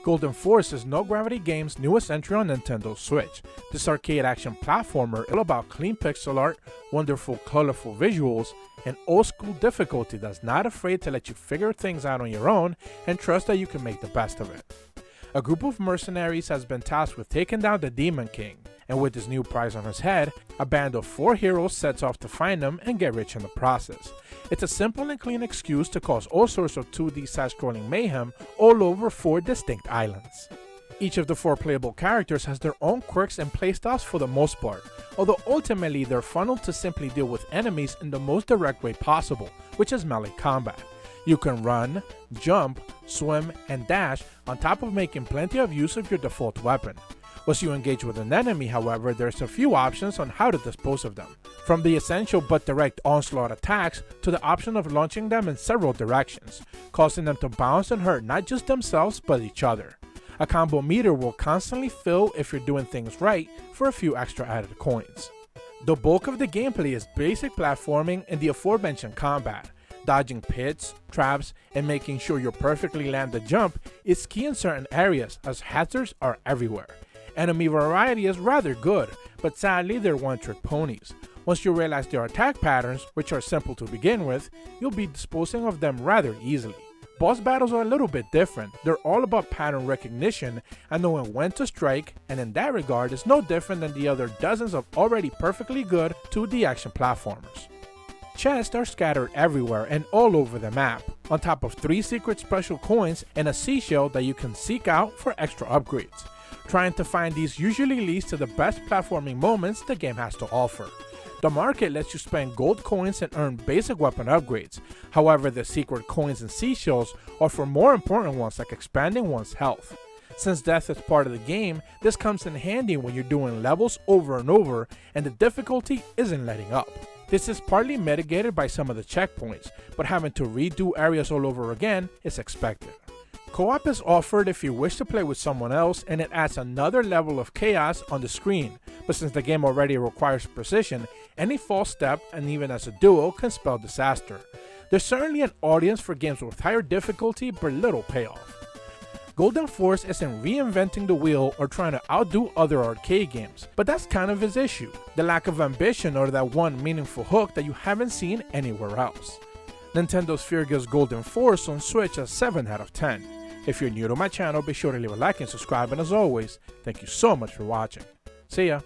Golden Force is No Gravity Games' newest entry on Nintendo Switch. This arcade action platformer is all about clean pixel art, wonderful colorful visuals, and old school difficulty that's not afraid to let you figure things out on your own and trust that you can make the best of it. A group of mercenaries has been tasked with taking down the Demon King, and with his new prize on his head, a band of 4 heroes sets off to find him and get rich in the process. It's a simple and clean excuse to cause all sorts of 2D side-scrolling mayhem all over 4 distinct islands. Each of the 4 playable characters has their own quirks and playstyles for the most part, although ultimately they're funneled to simply deal with enemies in the most direct way possible, which is melee combat. You can run, jump, swim, and dash on top of making plenty of use of your default weapon. Once you engage with an enemy, however, there's a few options on how to dispose of them. From the essential but direct onslaught attacks to the option of launching them in several directions, causing them to bounce and hurt not just themselves but each other. A combo meter will constantly fill if you're doing things right for a few extra added coins. The bulk of the gameplay is basic platforming and the aforementioned combat. Dodging pits, traps, and making sure you perfectly land the jump is key in certain areas as hazards are everywhere. Enemy variety is rather good, but sadly they're one-trick ponies. Once you realize their attack patterns, which are simple to begin with, you'll be disposing of them rather easily. Boss battles are a little bit different. They're all about pattern recognition and knowing when to strike, and in that regard is no different than the other dozens of already perfectly good 2D action platformers. Chests are scattered everywhere and all over the map, on top of 3 secret special coins and a seashell that you can seek out for extra upgrades. Trying to find these usually leads to the best platforming moments the game has to offer. The market lets you spend gold coins and earn basic weapon upgrades. However, the secret coins and seashells offer more important ones like expanding one's health. Since death is part of the game, this comes in handy when you're doing levels over and over and the difficulty isn't letting up. This is partly mitigated by some of the checkpoints, but having to redo areas all over again is expected. Co-op is offered if you wish to play with someone else, and it adds another level of chaos on the screen, but since the game already requires precision, any false step, and even as a duo, can spell disaster. There's certainly an audience for games with higher difficulty but little payoff. Golden Force isn't reinventing the wheel or trying to outdo other arcade games, but that's kind of his issue, the lack of ambition or that one meaningful hook that you haven't seen anywhere else. Nintendo Sphere gives Golden Force on Switch a 7 out of 10. If you're new to my channel, be sure to leave a like and subscribe, and as always, thank you so much for watching. See ya!